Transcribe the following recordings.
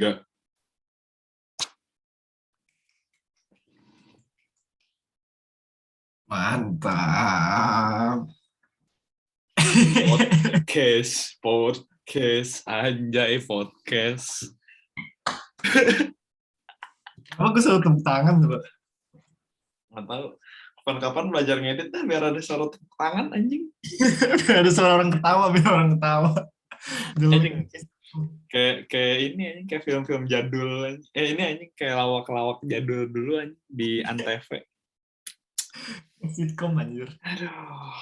Gak. Mantap. Podcast, anjay podcast. Apa gue selalu tepuk tangan coba? Nggak tahu. Kapan-kapan belajar ngedit dah biar ada suara tepuk tangan anjing. Ada suara orang ketawa, biar orang ketawa. Anjing. Kayak ini anjing, kayak film-film jadul. Ini anjing kayak lawak-lawak jadul dulu anjing di Antv. Sitcom anjir. Aduh.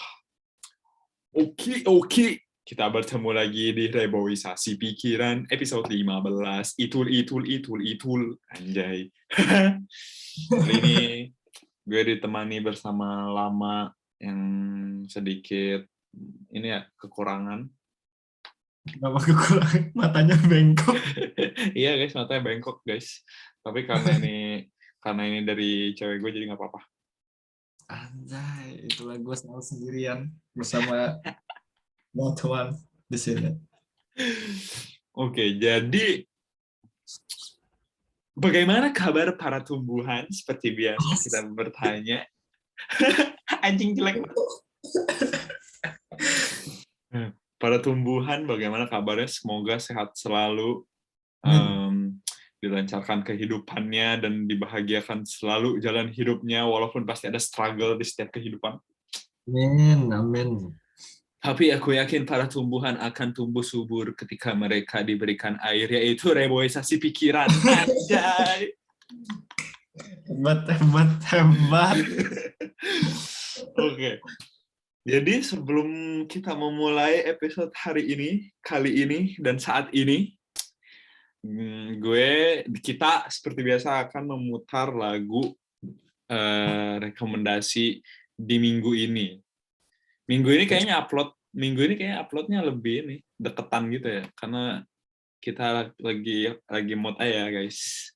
Oke. Kita bertemu lagi di Reboisasi Pikiran episode 15. Itul. Anjay. Kali ini gue ditemani bersama Lama yang sedikit ini ya kekurangan. Kenapa kekurangan? Matanya bengkok. Iya guys, matanya bengkok guys. Tapi karena ini dari cewek gue jadi nggak apa-apa. Anjay, itulah gue selalu sendirian bersama teman di sini. Oke, jadi bagaimana kabar para tumbuhan? Seperti biasa kita bertanya. Anjing jelek. Para tumbuhan, bagaimana kabarnya? Semoga sehat selalu, dilancarkan kehidupannya, dan dibahagiakan selalu jalan hidupnya, walaupun pasti ada struggle di setiap kehidupan. Amin. Tapi aku yakin para tumbuhan akan tumbuh subur ketika mereka diberikan air, yaitu reboisasi pikiran. Anjay! Hebat. Oke. Jadi sebelum kita memulai episode kali ini, dan saat ini, kita seperti biasa akan memutar lagu rekomendasi di minggu ini. Minggu ini kayaknya uploadnya lebih ini deketan gitu ya, karena kita lagi mood aja guys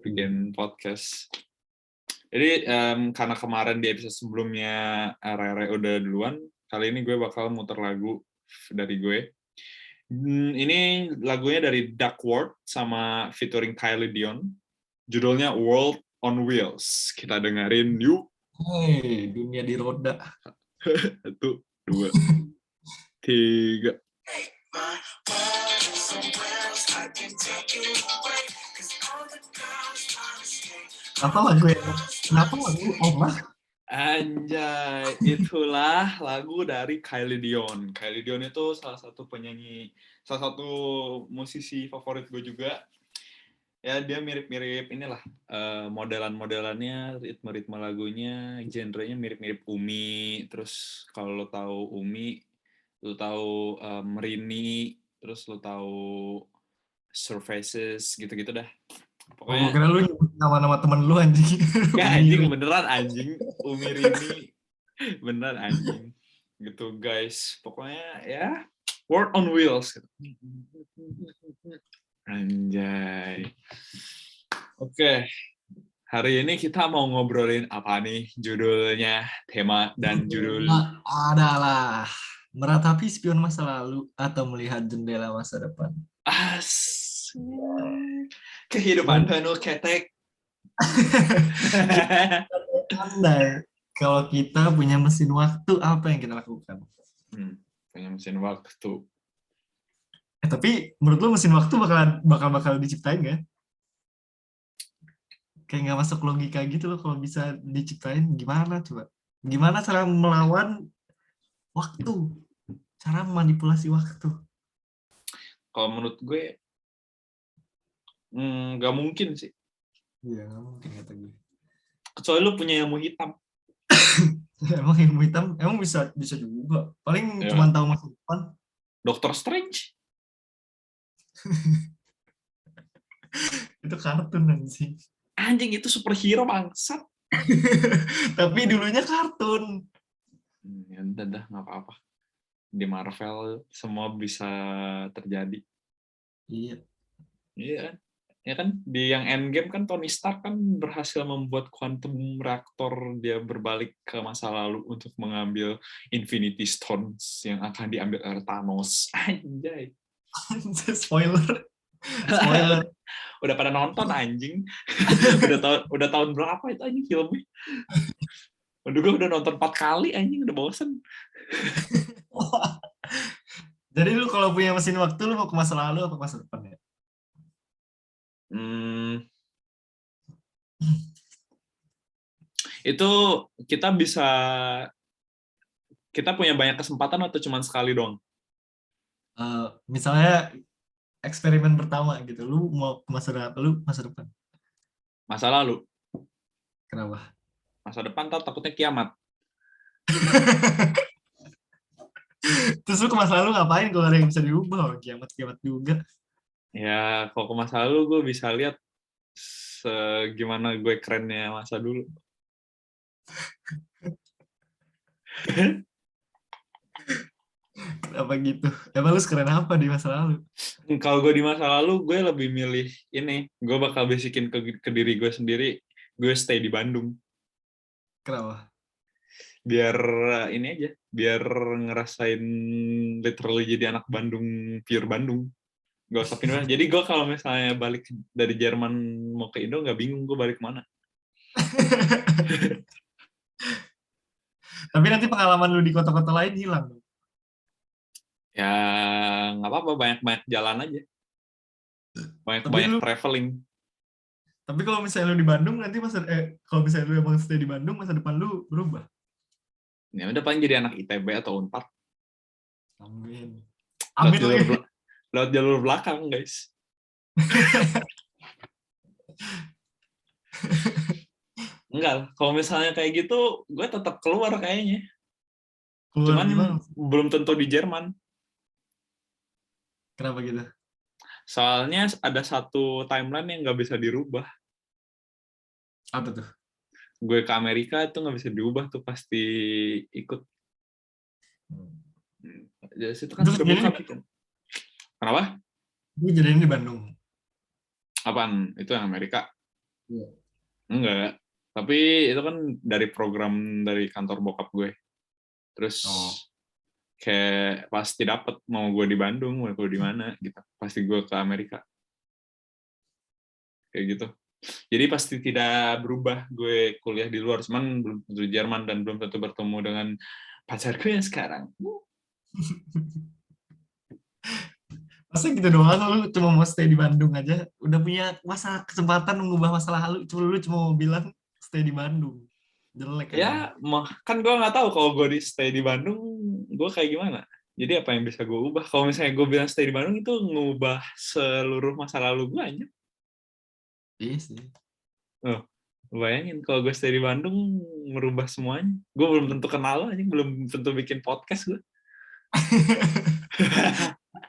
bikin podcast. Jadi karena kemarin di episode sebelumnya Rere udah duluan, kali ini gue bakal muter lagu dari gue. Ini lagunya dari Duckworth sama featuring Kylie Dion. Judulnya World on Wheels. Kita dengerin yuk. Hey, dunia di roda. 1, 2, 3. Kenapa lagu Oma? Anjay, itulah lagu dari Kylie Dion. Kylie Dion itu salah satu musisi favorit gue juga. Ya, dia mirip-mirip inilah, modelannya, ritme lagunya, genrenya mirip-mirip Umi. Terus kalau lo tahu Umi, lo tahu Merini, terus lo tahu Surfaces, gitu-gitu dah. Pokoknya kira lu nyebut nama-nama temen lu anjing. Ya anjing, beneran anjing. Umi Rini. Beneran anjing. Gitu guys. Pokoknya ya, World on Wheels. Anjay. Oke. Hari ini kita mau ngobrolin apa nih judulnya, tema dan judul adalah meratapi spion masa lalu atau melihat jendela masa depan. Kehidupan penuh ketek. Andai kalau kita punya mesin waktu, apa yang kita lakukan? Punya mesin waktu. Tapi menurut lu mesin waktu bakal diciptain nggak? Kayak nggak masuk logika gitu loh, kalau bisa diciptain gimana coba? Gimana cara melawan waktu? Cara manipulasi waktu? Kalau menurut gue nggak mungkin sih. Iya, nggak mungkin kata gue. Kecuali lu punya ilmu hitam. Emang ilmu hitam emang bisa juga. Paling ya, cuma tahu masa depan. Doctor Strange. Itu kartun anjing. Anjing, itu superhero bangsat. Tapi dulunya kartun. Ya udah dah, nggak apa-apa. Di Marvel semua bisa terjadi. Iya. Iya. Ya kan, di yang Endgame kan Tony Stark kan berhasil membuat quantum reactor, dia berbalik ke masa lalu untuk mengambil Infinity Stones yang akan diambil oleh Thanos. Anjay. Spoiler. udah pada nonton anjing. udah tahun berapa itu anjing filmnya? Waduh, gue udah nonton 4 kali anjing, udah bosen. Jadi lu kalau punya mesin waktu lu mau ke masa lalu apa ke masa depan ya? Itu kita punya banyak kesempatan atau cuma sekali doang? Misalnya eksperimen pertama gitu, lu mau ke masa depan, lu masa depan. Masa lalu. Kenapa? Masa depan takutnya kiamat. Terus lu ke masa lalu ngapain kalau ada yang bisa diubah? Kiamat-kiamat juga. Ya, kalau ke masa lalu gue bisa lihat gimana gue kerennya masa dulu. Apa gitu? Emang lu keren apa di masa lalu? Kalau gue di masa lalu, gue lebih milih ini. Gue bakal bisikin ke diri gue sendiri, gue stay di Bandung. Kenapa? Biar ini aja, biar ngerasain literally jadi anak Bandung, pure Bandung. Gak usah pindah. Jadi gue kalau misalnya balik dari Jerman mau ke Indo, nggak bingung gue balik mana. Tapi nanti pengalaman lu di kota-kota lain hilang. Ya nggak apa-apa, banyak-banyak jalan aja. Banyak-banyak Lu, traveling. tapi kalau misalnya lu di Bandung nanti kalau misalnya lu emang stay di Bandung, masa depan lu berubah. Ya udah paling jadi anak ITB atau Unpad. Amin. Lewat Amin jalur, lagi. lewat jalur belakang, guys. Enggak, kalau misalnya kayak gitu, gue tetap keluar kayaknya. Keluar Cuman gimana? belum tentu di Jerman. Kenapa gitu? Soalnya ada satu timeline yang nggak bisa dirubah. Apa tuh? Gue ke Amerika itu nggak bisa diubah tuh, pasti ikut. Jadi situ kan Terus sudah jadi buka kan. Kenapa? gue jadinya di Bandung. Apaan? Itu yang Amerika? Iya. Enggak. Tapi itu kan dari program dari kantor bokap gue. Terus kayak pasti dapat mau gue di Bandung, mau gue di mana gitu. Pasti gue ke Amerika. Kayak gitu. Jadi pasti tidak berubah gue kuliah di luar, cuman belum tentu di Jerman dan belum tentu bertemu dengan pacarku yang sekarang. Masa gitu doang lu cuma mau stay di Bandung aja, udah punya kesempatan mengubah masa lalu, lu cuma mau bilang stay di Bandung. Jelek aja. Ya, kan gue nggak tahu kalau gue stay di Bandung, gue kayak gimana. Jadi apa yang bisa gue ubah? Kalau misalnya gue bilang stay di Bandung itu ngubah seluruh masa lalu gue aja. Iya sih. Oh, bayangin kalau gue stay di Bandung merubah semuanya. Gue belum tentu kenal aja, belum tentu bikin podcast gue.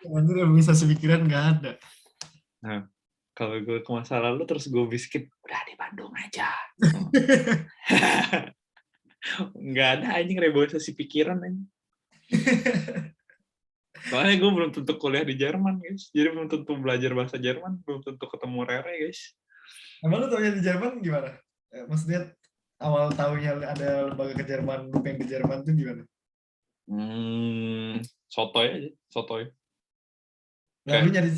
Nanti yang bisa sepikiran nggak ada. Nah, kalau gue ke masa lalu terus gue bisikin, udah di Bandung aja. Nggak ada anjing reboisasi pikiran anjing. Soalnya gue belum tentu kuliah di Jerman, guys. Jadi belum tentu belajar bahasa Jerman, belum tentu ketemu Rere, guys. Emang lu taunya di Jerman gimana? Maksudnya awal tahunya ada lembaga ke Jerman, lu pengen ke Jerman tuh gimana? Sotoy aja, sotoy. Nah, lu nyari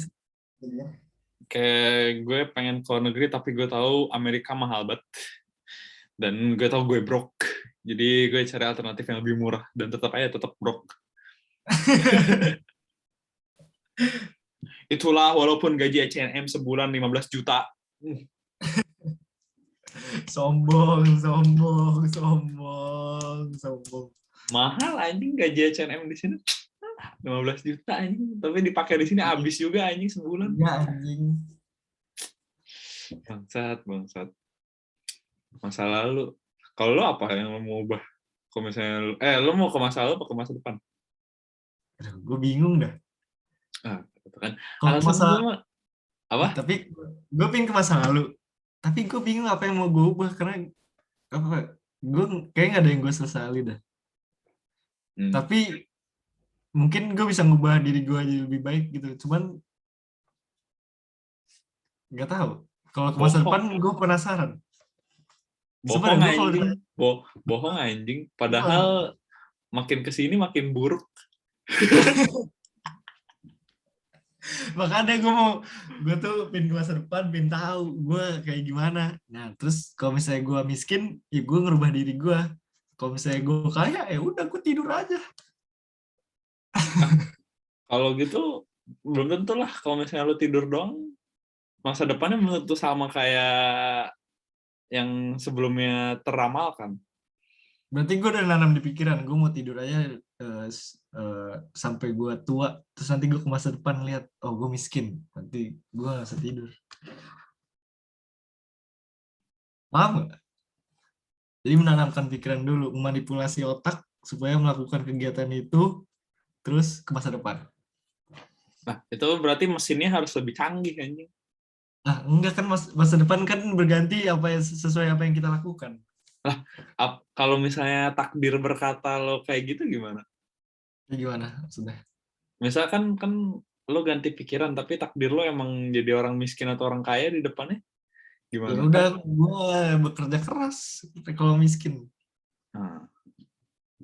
Kayak gue pengen ke luar negeri, tapi gue tahu Amerika mahal banget. Dan gue tahu gue broke. Jadi gue cari alternatif yang lebih murah. Dan tetap broke. Itulah walaupun gaji H&M sebulan 15 juta. sombong. Mahal anjing gaji H&M di sini. 15 juta anjing. Tapi dipakai di sini habis juga anjing sebulan. Iya anjing. Bangsat. Masa lalu. Kalau lo apa yang lo mau ubah? Kalau misalnya lo mau ke masa lalu atau ke masa depan? Gue bingung dah. Kan. Kalau masa apa? Tapi gue pengen ke masa lalu. Tapi gue bingung apa yang mau gue ubah karena apa? Gue kayak nggak ada yang gue sesali dah. Tapi mungkin gue bisa ngubah diri gue jadi lebih baik gitu. Cuman nggak tahu. Kalau ke masa depan gue penasaran. Bohong anjing. Bohong anjing. Padahal makin kesini makin buruk. Makanya gue tuh pin ke masa depan, pin tahu gue kayak gimana. Nah terus kalau misalnya gue miskin, ya gue ngerubah diri gue. Kalau misalnya gue kaya, ya udah gue tidur aja. Kalau gitu belum tentu lah. Kalau misalnya lu tidur doang, masa depannya belum tentu sama kayak yang sebelumnya teramalkan. Berarti gue udah nanam di pikiran, gue mau tidur aja sampai gue tua. Terus nanti gue ke masa depan lihat, oh gue miskin. Nanti gue gak bisa tidur. Paham nggak? Jadi menanamkan pikiran dulu, memanipulasi otak supaya melakukan kegiatan itu terus ke masa depan. Nah, itu berarti mesinnya harus lebih canggih anjing. Ah, enggak kan masa depan kan berganti apa yang sesuai apa yang kita lakukan. Lah, kalau misalnya takdir berkata lo kayak gitu gimana? Ya gimana maksudnya? Misalkan kan lo ganti pikiran tapi takdir lo emang jadi orang miskin atau orang kaya di depannya Ya gimana? udah, Kan gue bekerja keras kalau miskin. nah,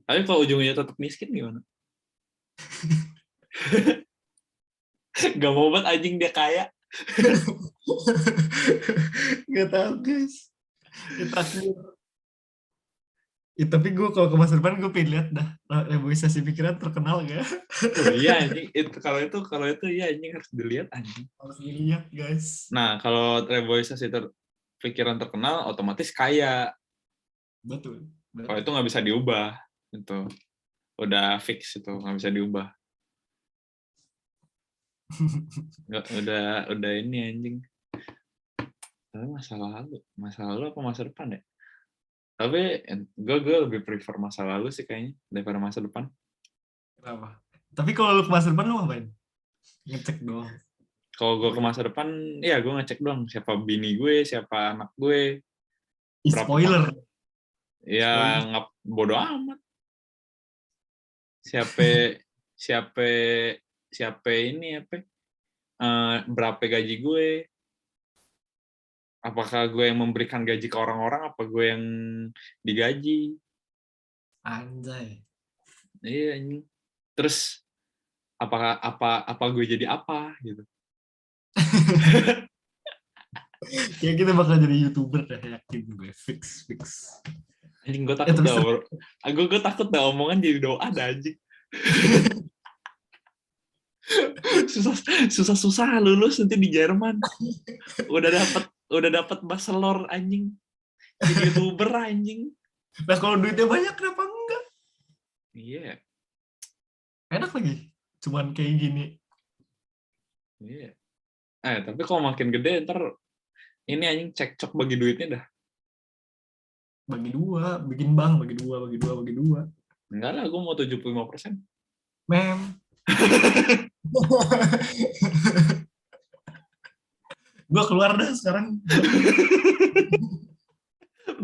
tapi kalau ujungnya tetap miskin gimana? Gak mau banget anjing dia kaya. Gak tahu guys. Ya, takdir. Ya, tapi gue kalau ke masa depan gue pengen lihat dah reboisasi pikiran terkenal gak? Oh iya anjing, kalau itu iya anjing harus dilihat anjing. Harus dilihat guys. Nah, kalau reboisasi pikiran terkenal otomatis kaya. Betul. Kalau itu Betul. nggak bisa diubah, itu udah fix itu nggak bisa diubah. Nggak, udah ini anjing. Tapi masa lalu apa masa depan ya? Tapi gue lebih prefer masa lalu sih kayaknya daripada masa depan. Kenapa? Tapi kalau lu ke masa depan lu ngapain? Ngecek doang. Kalau gue ke masa depan, ya gue ngecek doang siapa bini gue, siapa anak gue, berapa Spoiler. ya Spoiler. nggak bodo amat. Siapa siapa siapa ini apa? Berapa gaji gue? Apakah gue yang memberikan gaji ke orang-orang, apa gue yang digaji? Anjay. Iya ini. Terus apa gue jadi apa gitu? Kayak kita bakal jadi YouTuber dah, yakin gue. Fix. Anjing gue takut Terus dah. Gue takut dah omongan jadi doa dah anjing. Susah lulus nanti di Jerman. Udah dapat bachelor anjing. Jadi YouTuber anjing. nah kalau duitnya banyak kenapa enggak? Iya. Enak lagi. Cuman kayak gini. Iya. Tapi kalau makin gede ntar ini anjing cekcok bagi duitnya dah. Bagi dua, bikin bank, bagi dua. Enggak lah, gue mau 75%. Mem. Gue keluar dah sekarang.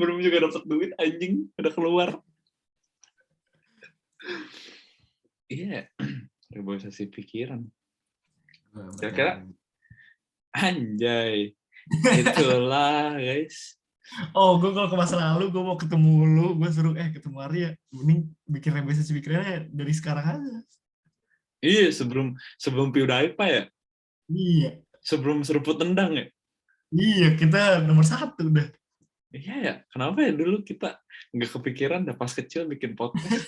Belum juga dapat duit anjing, udah keluar. Iya, reboisasi pikiran. Kira-kira anjay. Itulah, guys. Oh, gue kalau ke masa lalu, gue mau ketemu lu, gue suruh, ketemu Arya. Mending bikin reboisasi pikirannya dari sekarang aja. Iya, sebelum PewDiePie ya? Iya. Sebelum seruput tendang ya? Iya, kita nomor 1 udah. Iya ya, kenapa ya dulu kita nggak kepikiran dah pas kecil bikin podcast?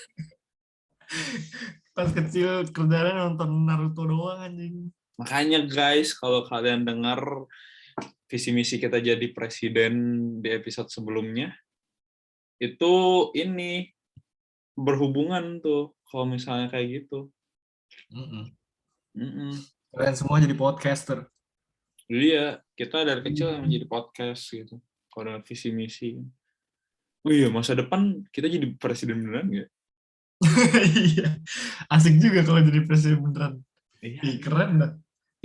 Pas kecil kerjanya nonton Naruto doang anjing. Makanya guys, kalau kalian dengar visi misi kita jadi presiden di episode sebelumnya, itu ini berhubungan tuh kalau misalnya kayak gitu. Kalian semua jadi podcaster. Iya, kita dari kecil yang menjadi podcast gitu. Kalau dengan visi misi. Oh iya, masa depan kita jadi presiden beneran nggak? Iya. Asik juga kalau jadi presiden beneran. Iya. Keren dah.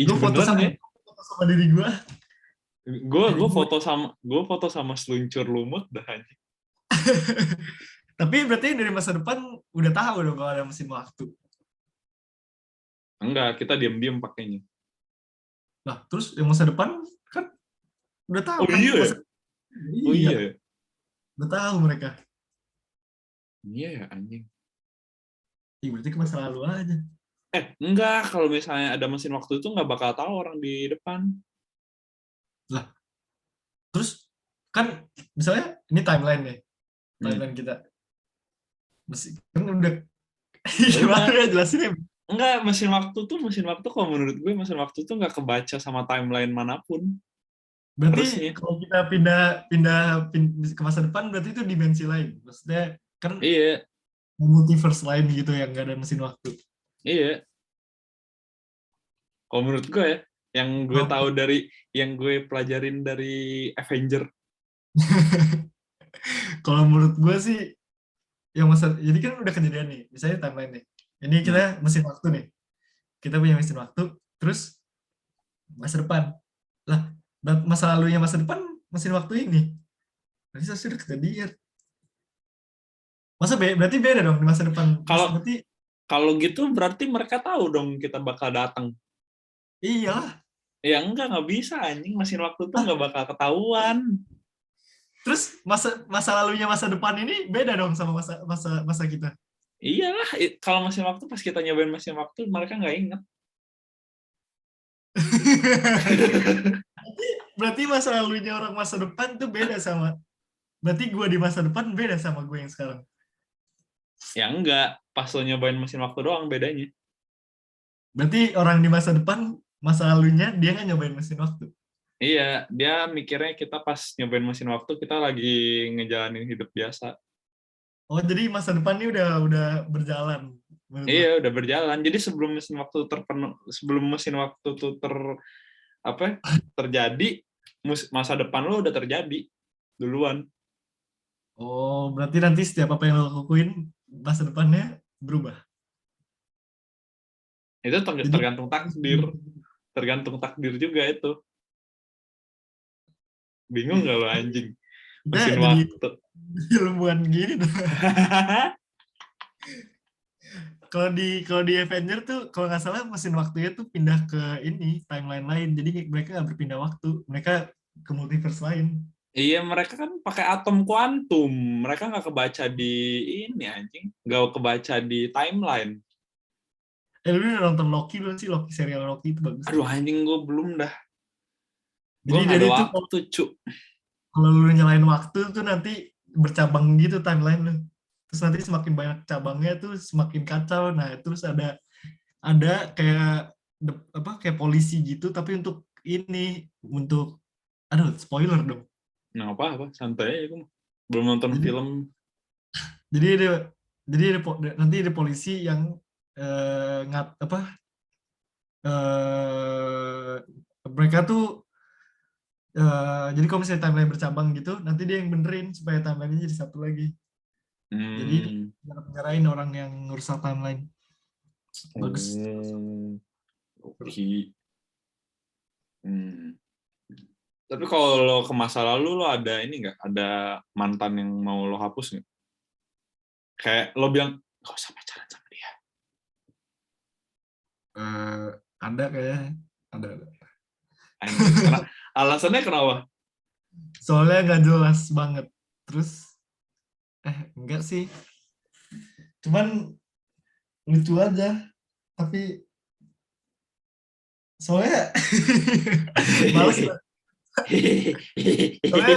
Iya Gue foto beneran ya. sama diri gue. Gue foto sama seluncur lumut dah aja. Tapi berarti dari masa depan udah tahu dong kalau ada mesin waktu. Enggak, kita diam-diam pakainya. Nah, terus yang masa depan kan udah tahu Oh kan iya. Oh iya. iya. Udah tahu mereka. Iya ya anjing. Berarti ke masa lalu aja. Enggak, kalau misalnya ada mesin waktu itu nggak bakal tahu orang di depan. Lah, terus kan misalnya ini timeline nih, timeline kita. Kan udah Ya gimana udah, ya jelasinnya? enggak, mesin waktu kalau menurut gue mesin waktu tuh nggak kebaca sama timeline manapun Berarti harusnya. kalau kita pindah ke masa depan berarti itu dimensi lain. Maksudnya kan Iya, multiverse lain gitu yang nggak ada mesin waktu. iya. Kalau menurut gue ya, Oke. yang gue pelajarin dari Avenger. Kalau menurut gue sih yang masa jadi kan udah kejadian nih, misalnya timeline nih. Ini kita Hmm. mesin waktu nih. Kita punya mesin waktu, terus masa depan. Lah, masa lalunya masa depan mesin waktu ini. Berarti sudah kejadian. Berarti beda dong di masa depan. Kalau Berarti kalau gitu berarti mereka tahu dong kita bakal datang. iyalah. Ya nggak bisa anjing, mesin waktu tuh Ah, nggak bakal ketahuan. terus masa lalunya masa depan ini beda dong sama masa masa masa kita. Iyalah, kalau mesin waktu pas kita nyobain mesin waktu mereka nggak inget. Berarti masa lalunya orang masa depan tuh beda sama. Berarti gue di masa depan beda sama gue yang sekarang. Ya enggak, pas lo nyobain mesin waktu doang bedanya. Berarti orang di masa depan masa lalunya dia nggak nyobain mesin waktu. Iya, dia mikirnya kita pas nyobain mesin waktu kita lagi ngejalanin hidup biasa. Oh jadi masa depan ini udah berjalan menurut lo. Iya, udah berjalan. Jadi sebelum mesin waktu tuh apa terjadi, masa depan lo udah terjadi duluan. Oh berarti nanti setiap apa yang lo lakuin masa depannya berubah. Itu Jadi tergantung takdir juga itu. Bingung nggak lo anjing? kita Mesin jadi waktu. ilmuwan gini. Kalau di Avenger tuh kalau nggak salah mesin waktunya tuh pindah ke ini timeline lain. Jadi mereka nggak berpindah waktu, mereka ke multiverse lain. Iya, mereka kan pakai atom kuantum. Mereka nggak kebaca di ini anjing, nggak kebaca di timeline. Lu udah nonton Loki belum sih? Loki serial Loki itu bagus tuh. Aduh anjing, gue belum dah. Gue Jadi nggak jadi ada itu waktu, cuk. kalau lu nyalain waktu tuh nanti bercabang gitu timeline lu. Terus nanti semakin banyak cabangnya tuh semakin kacau. Nah, terus ada kayak kayak polisi gitu tapi untuk aduh spoiler dong. Nah, apa santai aja, gue belum nonton Jadi film. jadi ada nanti ada polisi yang ngat apa eh mereka tuh jadi kalau misalnya timeline bercabang gitu nanti dia yang benerin supaya timelinenya jadi satu lagi. Jadi Hmm. nyarain orang yang ngerusak timeline. Bagus. Hmm. Oke. Hmm. Tapi kalau lo ke masa lalu, lo ada ini nggak? Ada mantan yang mau lo hapus nggak? Kayak lo bilang, gak usah pacaran sama dia. Eh, ada kayaknya ada. Anjing. Karena alasannya kenapa? Soalnya nggak jelas banget. Terus enggak sih. Cuman lucu aja. Tapi soalnya males lah. Soalnya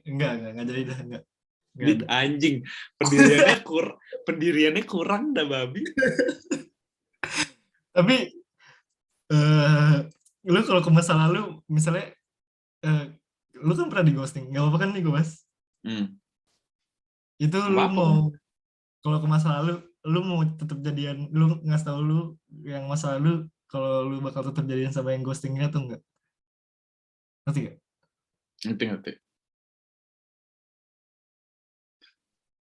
enggak enggak jadi dah enggak Dit ada. anjing, pendiriannya kurang dah babi. Tapi lu kalau ke masa lalu misalnya eh, lu kan pernah di ghosting, nggak apa-apa kan nih gue mas? Hmm. Itu Apa lu apa mau kok? kalau ke masa lalu lu mau tetap jadian, lu ngasih tahu lu yang masa lalu kalau lu bakal tetap jadian sama yang ghostingnya atau enggak? Ngerti gak? Ngerti.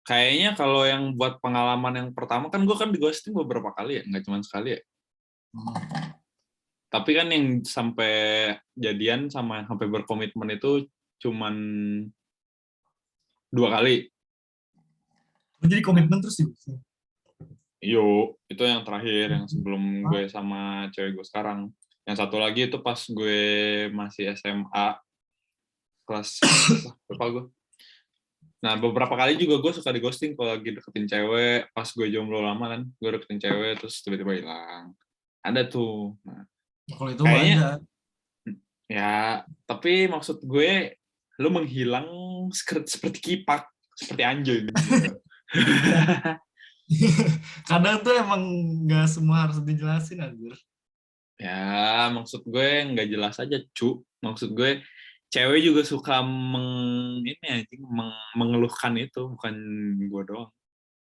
Kayaknya kalau yang buat pengalaman yang pertama kan gue kan di ghosting beberapa kali ya, nggak cuma sekali ya. Tapi kan yang sampai jadian sama yang sampai berkomitmen itu cuman 2 kali. Jadi Nah, komitmen terus sih. itu yang terakhir yang sebelum gue sama cewek gue sekarang. Yang satu lagi itu pas gue masih SMA kelas berapa gue? Nah, beberapa kali juga gue suka di ghosting kalau lagi deketin cewek, pas gue jomblo lama kan, gue deketin cewek terus tiba-tiba hilang. Ada tuh. Nah, Kalau itu kayaknya wajar. ya, tapi maksud gue lu menghilang seperti kipak, seperti anjing gitu. Kadang tuh emang nggak semua harus dijelasin anjir. Ya, maksud gue nggak jelas aja, cu. Maksud gue cewek juga suka mengeluhkan itu, bukan gue doang.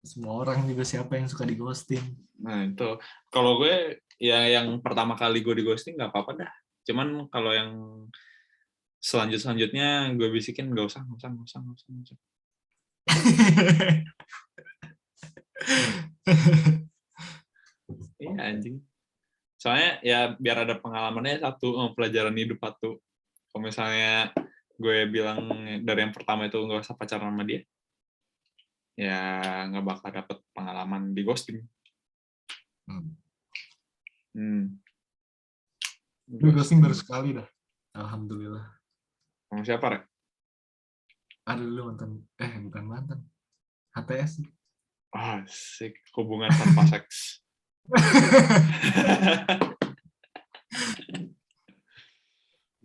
Semua orang juga siapa yang suka di ghosting. Nah, itu. Kalau gue, ya yang pertama kali gue di ghosting nggak apa-apa dah. Cuman kalau yang selanjutnya gue bisikin nggak usah. Iya, anjing. Soalnya ya biar ada pengalamannya satu, pelajaran hidup satu. Kalau misalnya gue bilang dari yang pertama itu nggak usah pacaran sama dia, ya nggak bakal dapet pengalaman di ghosting. Gue ghosting baru sekali dah. Alhamdulillah. Sama siapa, Rek? Ada dulu mantan. Bukan mantan. HTS. Asik, hubungan tanpa seks.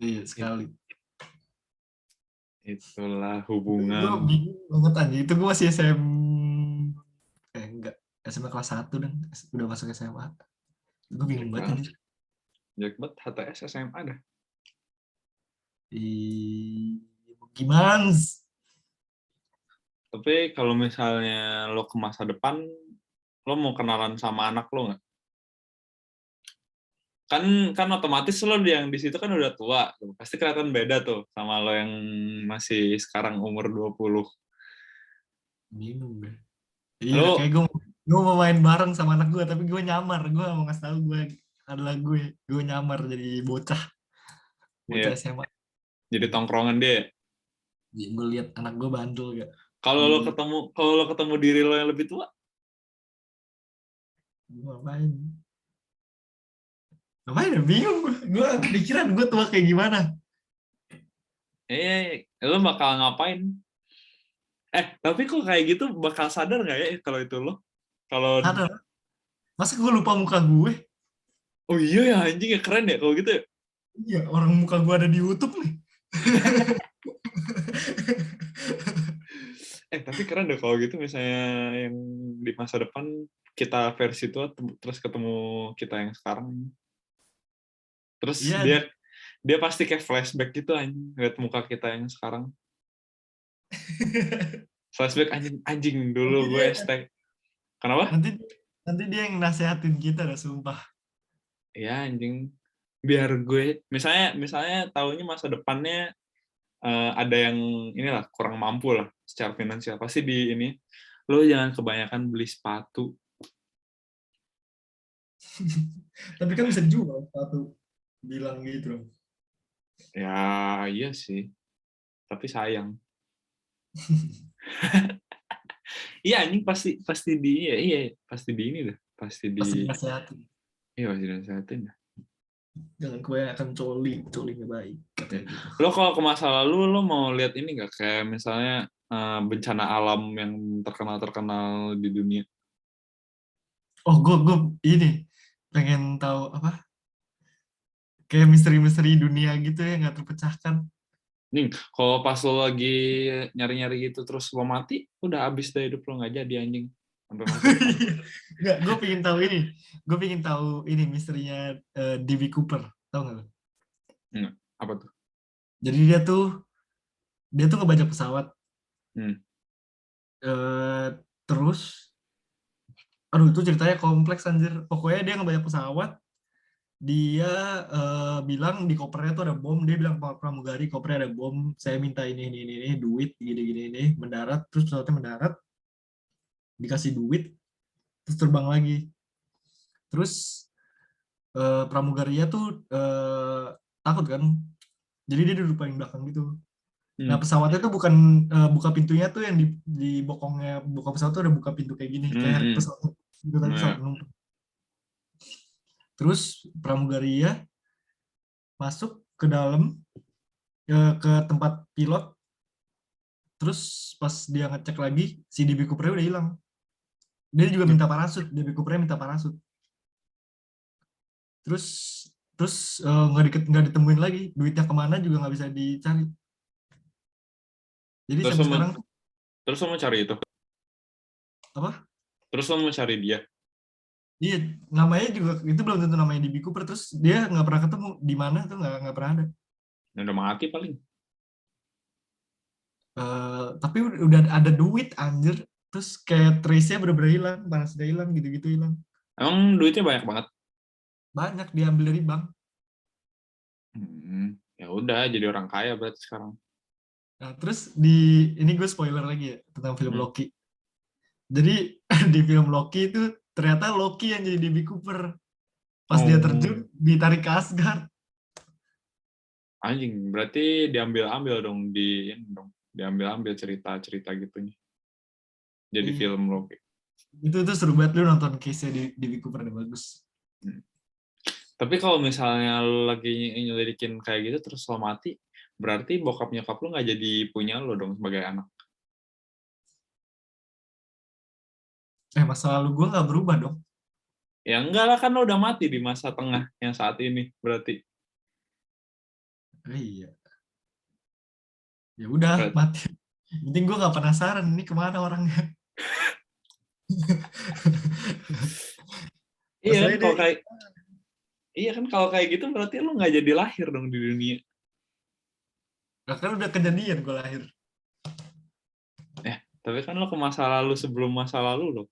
Iya, sekali. Itulah Gue hubungan. bingung banget aja. Itu gue masih enggak. SMA kelas 1 dan udah masuk SMA. Gue bingung banget aja. Jelek banget HTS SMA dah. Gimana? Tapi kalau misalnya lo ke masa depan, lo mau kenalan sama anak lo nggak? Kan otomatis lo yang di situ kan udah tua, tuh. Pasti kelihatan beda tuh sama lo yang masih sekarang umur 20. Bingung gue. Iya, Lo kayak gue mau main bareng sama anak gue, tapi gue nyamar. Gue gak mau ngasih tahu gue adalah gue. Gue nyamar jadi bocah iya, SMA. jadi tongkrongan dia. Jadi gue lihat anak gue bandel gak. Kalau lo ketemu diri lo yang lebih tua, Gue ngapain? Ngapain ya? Bingung gue. Gue pikiran gue tua kayak gimana. lo bakal ngapain? Tapi kok kayak gitu bakal sadar nggak ya kalau itu lo? Kalau Sadar. Masa gue lupa muka gue? oh iya ya anjing ya, keren ya kalau gitu ya. Iya, orang muka gue ada di YouTube nih. Tapi keren deh kalau gitu misalnya yang di masa depan kita versi tua terus ketemu kita yang sekarang. Terus Iya. dia pasti kayak flashback gitu anjing lihat muka kita yang sekarang. Flashback anjing dulu gue ST. Kenapa? Nanti dia yang nasehatin kita dah, sumpah. Ya anjing. Biar gue misalnya tahunya masa depannya ada yang inilah kurang mampu lah secara finansial, pasti di ini lo jangan kebanyakan beli sepatu. Tapi kan bisa jual sepatu, bilang gitu. Ya iya sih, tapi sayang. Iya anjing pasti di pasti di ini dah, pasti dinasehatin. Iya pasti dinasehatin dah. Jangan kebanyakan coli baik katanya gitu. Lo kalau ke masa lalu lo mau lihat ini nggak, kayak misalnya bencana alam yang terkenal di dunia? Oh, gue ini pengen tahu apa? Kayak misteri-misteri dunia gitu ya, nggak terpecahkan. Nih, kalau pas lo lagi nyari-nyari gitu terus lo mati, udah habis deh hidup lo, nggak jadi anjing sampai mati. Nggak, gue pengen tahu ini. Gue pengen tahu ini misterinya D.B. Cooper, tahu nggak lo? Apa tuh? Jadi dia tuh ngebajak pesawat. Terus, aduh itu ceritanya kompleks anjir. Pokoknya dia ngebajak pesawat. Dia bilang di kopernya tuh ada bom. Dia bilang pramugari kopernya ada bom. Saya minta ini duit gini ini mendarat. Terus pesawatnya mendarat, dikasih duit, terus terbang lagi. Terus pramugarinya tuh takut kan. Jadi dia duduk paling belakang gitu. Nah pesawatnya tuh bukan buka pintunya tuh yang di bokongnya pesawat tuh ada buka pintu kayak gini, kayak pesawat itu tadi pesawat penumpang. Terus pramugaria masuk ke dalam ke tempat pilot, terus pas dia ngecek lagi si DB Cooper udah hilang. Dia juga minta parasut, DB Cooper minta parasut. Terus nggak ditemuin lagi, duitnya kemana juga nggak bisa dicari. Jadi Terus sampai sekarang lo mau cari itu? apa? Terus lo mau cari dia? Iya, namanya juga itu belum tentu namanya DB Cooper, terus dia nggak pernah ketemu di mana tuh, nggak pernah ada. Udah mati paling. Tapi udah ada duit anjir, terus kayak trace-nya bener-bener hilang, panas udah hilang, gitu-gitu hilang. Emang duitnya banyak banget? Banyak diambil dari bank. Ya udah, jadi orang kaya berarti sekarang. Nah, terus ini gue spoiler lagi ya tentang film Loki. Jadi di film Loki itu ternyata Loki yang jadi DB Cooper. Pas dia terjun, ditarik ke Asgard. Anjing, berarti diambil-ambil dong diambil-ambil cerita-cerita gitunya. Jadi film Loki. Itu seru banget, lu nonton case-nya di DB Cooper, udah bagus. Tapi kalau misalnya lu lagi nyelidikin kayak gitu terus lo mati, berarti bokap nyokap lu nggak jadi punya lo dong sebagai anak. Masa lalu gue nggak berubah dong. Ya enggak lah, kan lo udah mati di masa tengah yang saat ini berarti. Iya. Ya udah, mati. Penting gue nggak penasaran ini kemana orangnya. Iya kan kalau kayak gitu berarti lo nggak jadi lahir dong di dunia. Nah, kan udah kejadian gue lahir. Tapi kan lo ke masa lalu sebelum masa lalu lo.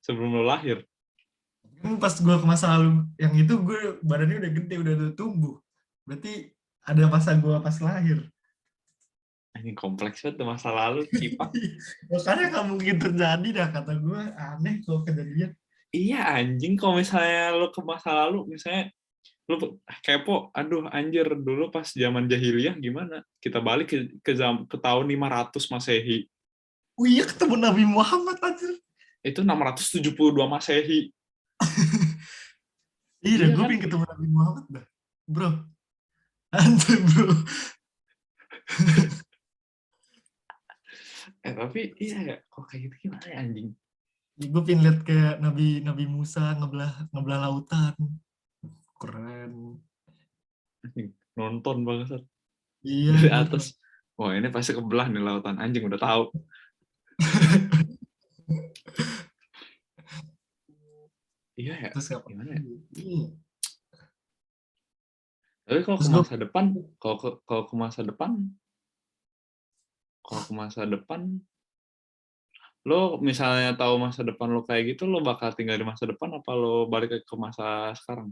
Sebelum lo lahir. Pas gue ke masa lalu yang itu, gue badannya udah gede, udah tumbuh. Berarti ada masa gue pas lahir. Ini kompleks banget masa lalu, cipak. Makanya nggak mungkin terjadi dah, kata gue. Aneh kalau kejadian. Iya anjing, kalau misalnya lo ke masa lalu, misalnya lo kepo, aduh anjir dulu pas zaman jahiliyah gimana? Kita balik ke tahun 500 Masehi. Oh iya, ketemu Nabi Muhammad anjir. Itu 672 Masehi. Iya, gue kan? pengen ketemu Nabi Muhammad dah. Bro. Anjir, bro. Tapi iya ya, kok kayak gitu gimana ya anjing? Gue pengen lihat kayak Nabi Musa ngebelah lautan. Keren. Nonton banget. Iya. Dari atas. Wah ini pasti kebelah nih lautan, anjing udah tahu. Iya ya. Terus gimana ya? Tapi kalau ke masa depan, lo misalnya tahu masa depan lo kayak gitu, lo bakal tinggal di masa depan apa lo balik ke masa sekarang?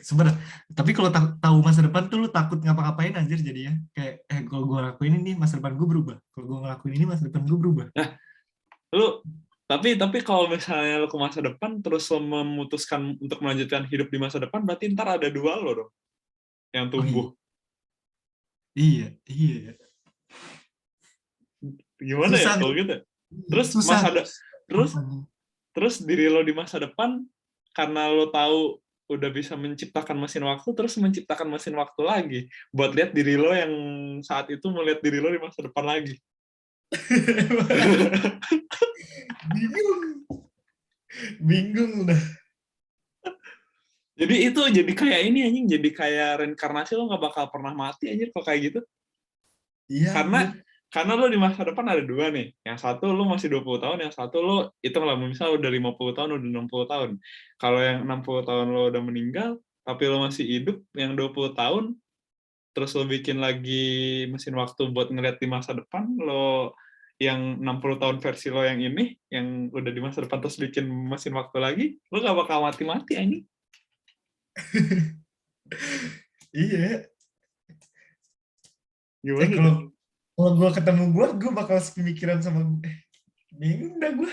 Sebenarnya, tapi kalau tahu masa depan tuh lu takut ngapa-ngapain anjir jadinya. Kayak kalau gue ngelakuin ini masa depan gue berubah. Kalau gue ngelakuin ini masa depan gue berubah. Nah, lu tapi kalau misalnya lo ke masa depan terus lo memutuskan untuk melanjutkan hidup di masa depan, berarti ntar ada dua lo dong yang tumbuh. Iya. Gimana susah, ya kalau gitu? Terus susah. Terus diri lo di masa depan karena lo tahu udah bisa menciptakan mesin waktu, terus menciptakan mesin waktu lagi buat lihat diri lo yang saat itu melihat diri lo di masa depan lagi. Bingung udah. Jadi itu jadi kayak ini anjing, jadi kayak reinkarnasi, lo nggak bakal pernah mati anjir kalau kayak gitu. Iya. Karena lo di masa depan ada dua nih. Yang satu lo masih 20 tahun, yang satu lo hitung lah misal udah 50 tahun, udah 60 tahun. Kalau yang 60 tahun lo udah meninggal, tapi lo masih hidup yang 20 tahun, terus lo bikin lagi mesin waktu buat ngeliat di masa depan, lo yang 60 tahun versi lo yang ini, yang udah di masa depan terus bikin mesin waktu lagi, lo gak bakal mati-mati ini. Iya. Gimana? Kalau gue ketemu gue bakal pemikiran sama bingung dah gue.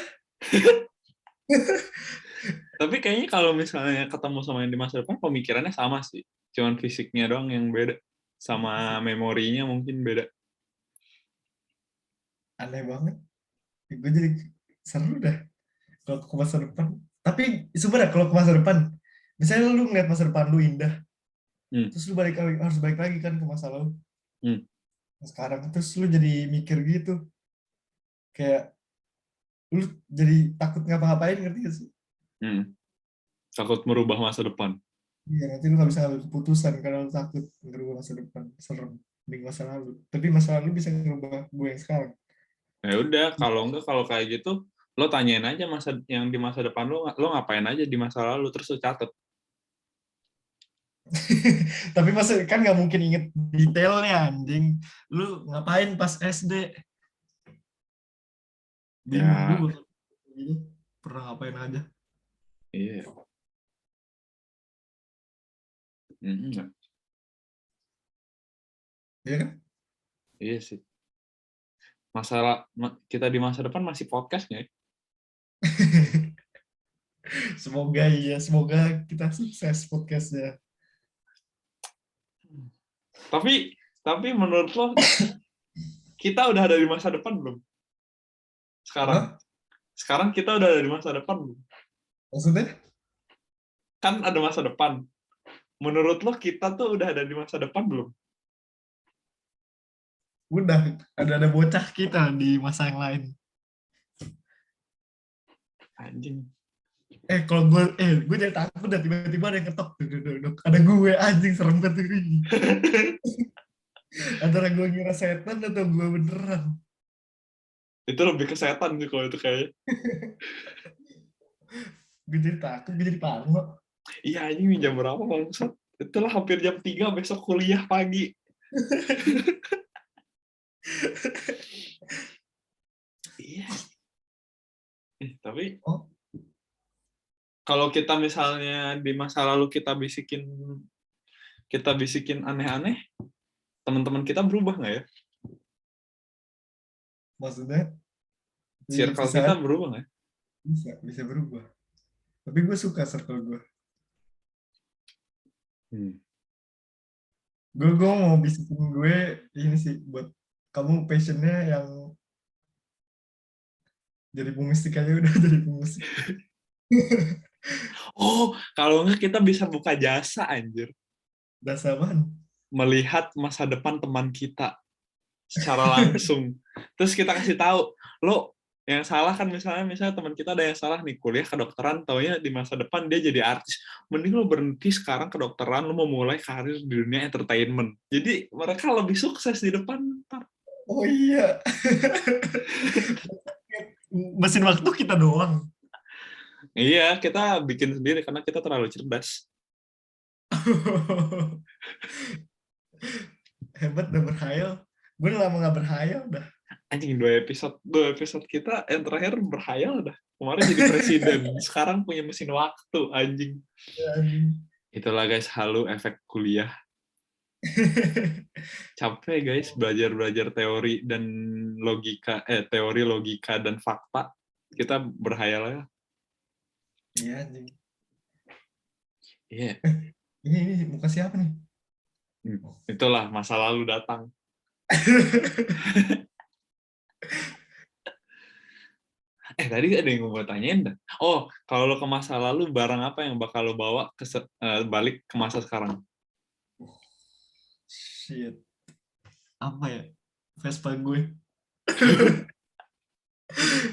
Tapi kayaknya kalau misalnya ketemu sama yang di masa depan, pemikirannya sama sih. Cuman fisiknya doang yang beda. Sama memorinya mungkin beda. Aneh banget. Gue jadi seru dah kalau ke masa depan. Tapi sebenarnya kalau ke masa depan, misalnya lu ngeliat masa depan lu indah, terus lu harus balik lagi kan ke masa lalu. Sekarang terus lu jadi mikir gitu. Kayak lu jadi takut ngapa-ngapain, ngerti gak sih? Takut merubah masa depan. Iya, nanti lu gak bisa ngambil keputusan karena lu takut ngerubah masa depan. Serem di masa lalu. Tapi masa lalu bisa ngerubah gue yang sekarang. Ya udah, kalau kayak gitu, lo tanyain aja yang di masa depan lo ngapain aja di masa lalu, terus lo catet. Tapi masa kan nggak mungkin inget detailnya, anjing. Lu ngapain pas SD? Bingung Ya, juga. Ini pernah ngapain aja. iya. Iya kan? Iya sih. Kita di masa depan masih podcast nggak ya? Semoga iya, semoga kita sukses podcastnya. Tapi menurut lo, kita udah ada di masa depan belum? Apa? Sekarang kita udah ada di masa depan belum? Maksudnya? Kan ada masa depan. Menurut lo, kita tuh udah ada di masa depan belum? Udah, ada bocah kita di masa yang lain. Anjing. Kalau gue jadi takut dah, tiba-tiba ada yang ketok. Duduk. Ada gue, anjing, serem banget. Antara gue ngira setan atau gue beneran. Itu lebih ke setan sih kalau itu kayaknya. Gue jadi takut, gue jadi parno. Iya, ini jam berapa bangsat? Itulah hampir jam 3 besok kuliah pagi. Iya. Tapi kalau kita misalnya di masa lalu kita bisikin aneh-aneh, teman-teman kita berubah nggak ya? Maksudnya? Circle kita berubah nggak? Bisa berubah. Tapi gue suka circle gue. Gue mau bisikin gue ini sih, buat kamu passionnya yang jadi pemusik aja, udah jadi pemusik. Oh, kalau nggak kita bisa buka jasa, anjir. Jasa apaan? Melihat masa depan teman kita secara langsung. Terus kita kasih tahu, lo yang salah kan misalnya teman kita ada yang salah nih, kuliah kedokteran, taunya di masa depan dia jadi artis. Mending lo berhenti sekarang kedokteran, lo mau mulai karir di dunia entertainment. Jadi mereka lebih sukses di depan. Oh iya. Mesin waktu kita doang. Iya, kita bikin sendiri karena kita terlalu cerdas. Hebat, udah berhayal. Gue udah lama gak berhayal dah. Anjing, 2 episode kita yang terakhir berhayal dah. Kemarin jadi presiden, sekarang punya mesin waktu, anjing. Ya, anjing. Itulah guys, halu efek kuliah. Capek guys, belajar teori dan teori logika dan fakta. Kita berhayal ya. Iya, anjing. Iya. Ini muka siapa nih? Itulah masa lalu datang. Tadi ada yang mau tanyain dah. Oh, kalau lo ke masa lalu, barang apa yang bakal lo bawa balik ke masa sekarang? Shit. Apa ya? Vespa gue.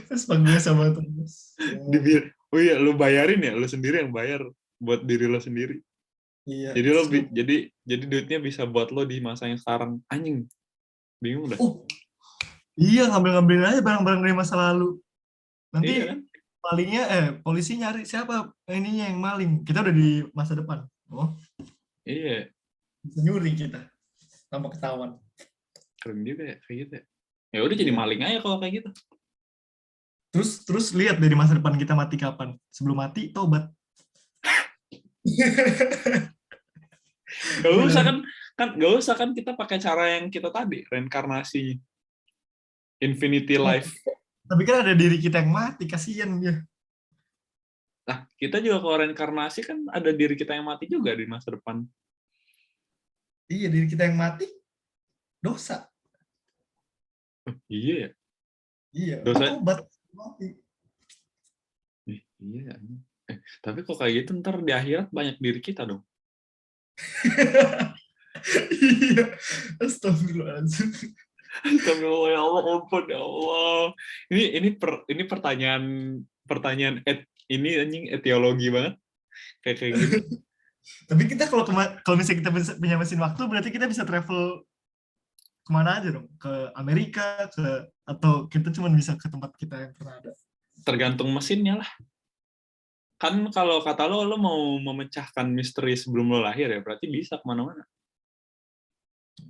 Vespa gue sama terus. Oh iya, lo bayarin ya, lo sendiri yang bayar buat diri lo sendiri. Iya. Jadi duitnya bisa buat lo di masa yang sekarang. Anjing. Bingung dah. Iya, ngambil-ngambilin aja barang-barang dari masa lalu. Nanti iya, kan? malingnya polisi nyari siapa ininya yang maling. Kita udah di masa depan. Iya. Bisa nyuri kita tanpa ketahuan. Keren juga ya kayak gitu. Ya udah jadi maling aja kalau kayak gitu. Terus lihat dari masa depan kita mati kapan. Sebelum mati tobat. Gak usah kan kita pakai cara yang kita tadi, reinkarnasi, infinity life. Tapi kan ada diri kita yang mati, kasihan dia. Nah, kita juga kalau reinkarnasi kan ada diri kita yang mati juga di masa depan. Iya, diri kita yang mati dosa. Iya ya. Iya. Dosa. Tobat mati. Iya. Tapi kok kayak gitu ntar di akhirat banyak diri kita dong. Iya. Astagfirullahaladzim. Astagfirullah, ya Allah, ampun ya Allah. Ini pertanyaan ini anjing etiologi banget kayak gini. Tapi kita kalau misalnya kita punya mesin waktu, berarti kita bisa travel kemana aja dong? Ke Amerika, atau kita cuma bisa ke tempat kita yang pernah ada? Tergantung mesinnya lah. Kan kalau kata lo mau memecahkan misteri sebelum lo lahir ya, berarti bisa kemana-mana.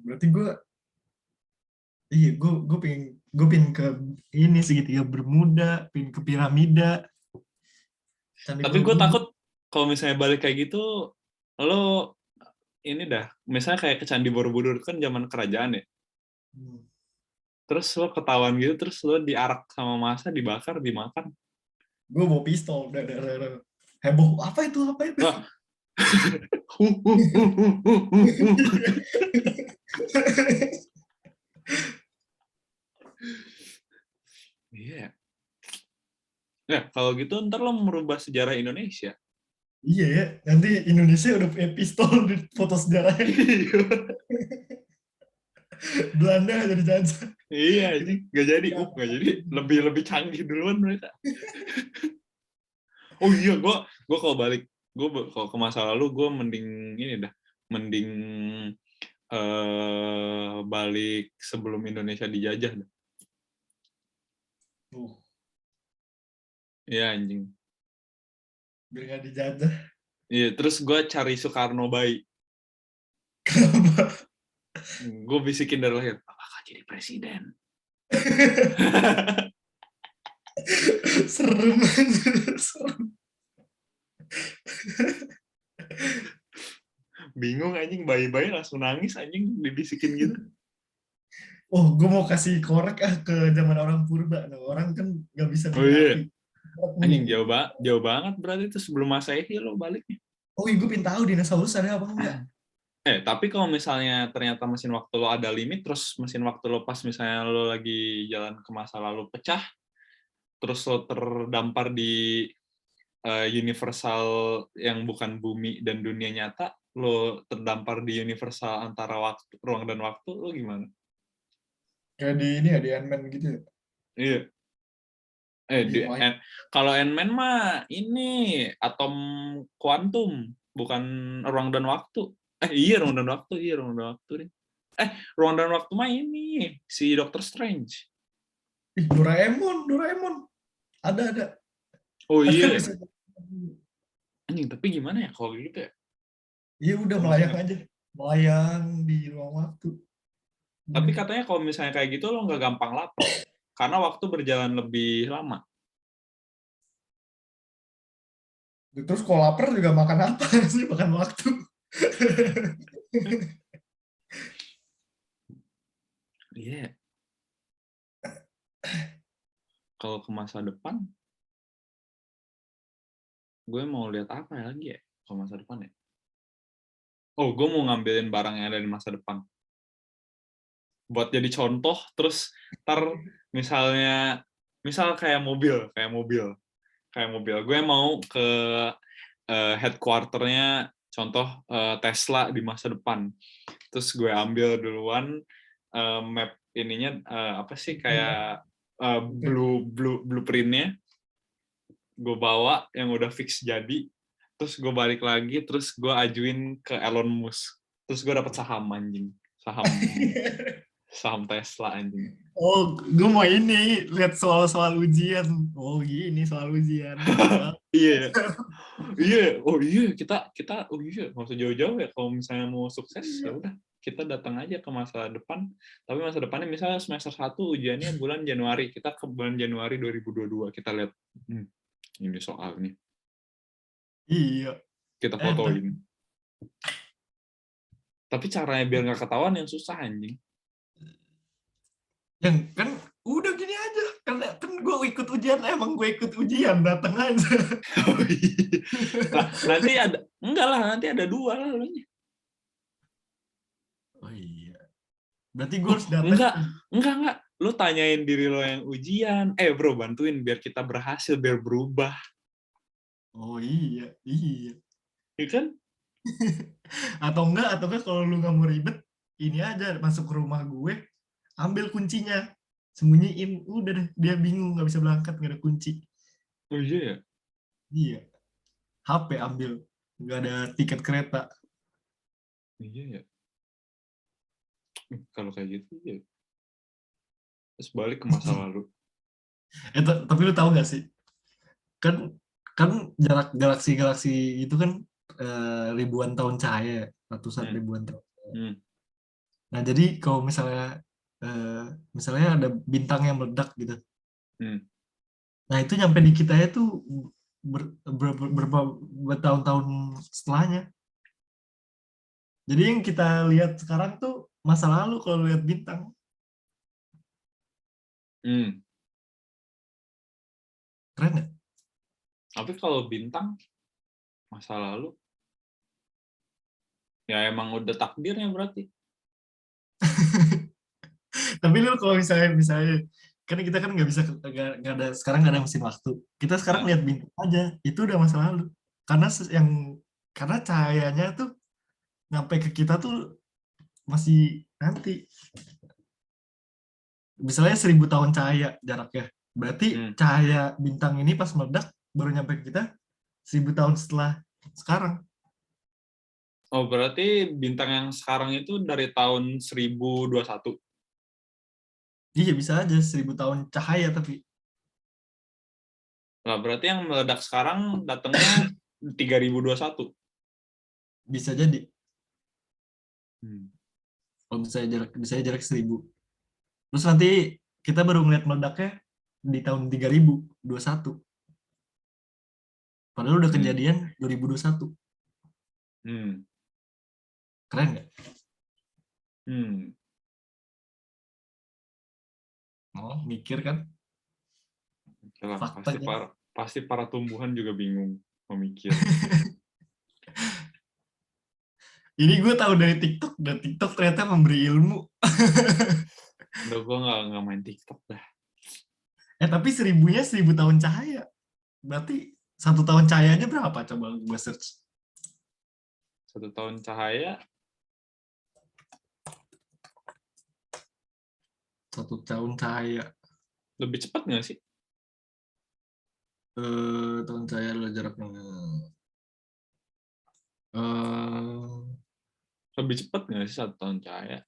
Berarti gue pengen ke ini segitiga Bermuda, pengen ke piramida. Tapi gue takut kalau misalnya balik kayak gitu, lo ini dah, misalnya kayak ke Candi Borobudur kan zaman kerajaan ya. Terus lo ketahuan gitu, terus lo diarak sama massa, dibakar, dimakan. Gue bawa pistol, udah heboh. Apa itu? Iya. Nah, kalau gitu ntar lo merubah sejarah Indonesia. Iya ya, nanti Indonesia udah punya pistol di foto sejarahnya. Belanda jadi jajah. Iya, nggak jadi. Nggak jadi. Lebih canggih duluan mereka. Oh iya, gue kalau balik, kalau ke masa lalu, gue mending balik sebelum Indonesia dijajah. Iya anjing. Biar nggak dijajah. Iya, terus gue cari Soekarno bayi. Kenapa? Gue bisikin dari lahir, apakah jadi presiden? Serem. Bingung anjing, bayi-bayi langsung nangis anjing dibisikin gitu. Oh, gue mau kasih korek ke zaman orang purba. Nah, orang kan nggak bisa Oh iya. api. Anjing jauh banget berarti itu sebelum Masehi lo baliknya. Oh iya, gue pengen tahu dinosaurus ada apa enggak. Tapi kalau misalnya ternyata mesin waktu lo ada limit, terus mesin waktu lo pas misalnya lo lagi jalan ke masa lalu pecah, terus lo terdampar di universal yang bukan bumi dan dunia nyata, lo terdampar di universal antara ruang dan waktu, lo gimana? Kayak di ini ya, di Ant-Man gitu ya? Iya. Kalau Ant-Man mah ini atom kuantum, bukan ruang dan waktu. Iya ruang dan waktu deh. Ruang dan waktu mah ini si Doctor Strange. Doraemon. Ada. Oh iya. Anjing, tapi gimana ya kalau gitu ya? Iya udah melayang aja. Melayang di ruang waktu. Tapi katanya kalau misalnya kayak gitu lo nggak gampang lapar. Karena waktu berjalan lebih lama. Terus kalau lapar juga makan apa sih? Makan waktu. Iya. Yeah. Kalau ke masa depan, gue mau lihat apa lagi ya ke masa depan ya? Oh, gue mau ngambilin barang yang ada di masa depan. Buat jadi contoh, terus misal kayak mobil. Gue mau ke headquarternya contoh Tesla di masa depan. Terus gue ambil duluan map ininya apa sih kayak blueprintnya, gue bawa yang udah fix jadi, terus gue balik lagi, terus gue ajuin ke Elon Musk, terus gue dapet saham Tesla anjing. Oh, gue mau ini lihat soal ujian. Oh gini soal ujian. Iya. Oh iya, kita oh iya, nggak usah jauh-jauh ya kalau misalnya mau sukses ya udah kita datang aja ke masa depan. Tapi masa depannya misalnya semester 1 ujiannya bulan Januari, kita ke bulan Januari 2022 kita lihat ini soalnya. Iya. Kita fotoin. Tapi caranya biar nggak ketahuan yang susah anjing. Yang kan udah gini aja, karena kan gue ikut ujian, emang gue ikut ujian, datang aja. Oh, iya. Nah, nanti ada 2 lah lo. Oh iya. Berarti gue harus datang. Enggak. Lu tanyain diri lo yang ujian. Bro, bantuin biar kita berhasil, biar berubah. Oh iya. Iya kan? Atau enggak kalau lu nggak mau ribet, ini aja masuk ke rumah gue, ambil kuncinya, sembunyiin, udah deh, dia bingung nggak bisa berangkat nggak ada kunci. Oh iya ya? Iya, HP ambil, nggak ada tiket kereta. Iya ya. Kalau kayak gitu ya. Terus balik ke masa lalu. Tapi lu tahu nggak sih, kan kan jarak galaksi itu kan ribuan tahun cahaya, ratusan Hmm. ribuan tahun. Hmm. Nah jadi kalau misalnya ada bintang yang meledak gitu, Hmm. nah itu nyampe di kita itu bertahun-tahun setelahnya. Jadi yang kita lihat sekarang tuh masa lalu kalau lihat bintang. Hmm. Keren nggak? Tapi kalau bintang masa lalu, ya emang udah takdirnya berarti. Tapi lu kalau misalnya kan kita kan nggak bisa nggak ada sekarang nggak ada mesin waktu. Kita sekarang Nah, lihat bintang aja, itu udah masa lalu. Karena karena cahayanya tuh nyampe ke kita tuh masih nanti. Misalnya 1.000 tahun cahaya jaraknya. Berarti hmm. cahaya bintang ini pas meledak baru nyampe ke kita 1.000 tahun setelah sekarang. Oh, berarti bintang yang sekarang itu dari tahun 1021. Iya bisa aja 1.000 tahun cahaya tapi Nah, berarti yang meledak sekarang datangnya 3021. bisa jadi. Hmm. Kalau bisa jarak 1.000. Terus nanti kita baru ngeliat meledaknya di tahun 3021. Padahal udah Hmm. kejadian 2021. Hmm. Keren nggak? Hmm. Oh, mikir kan Oke lah, faktanya. pasti para tumbuhan juga bingung memikir. Ini gue tahu dari TikTok dan TikTok ternyata memberi ilmu. Udah gue nggak main TikTok dah. Tapi 1.000-nya 1.000 tahun cahaya. Berarti 1 tahun cahayanya berapa? Coba gue search. 1 tahun cahaya 1 tahun cahaya. lebih cepat nggak sih? Tahun cahaya adalah jaraknya. Eh, Lebih cepat nggak sih 1 tahun cahaya?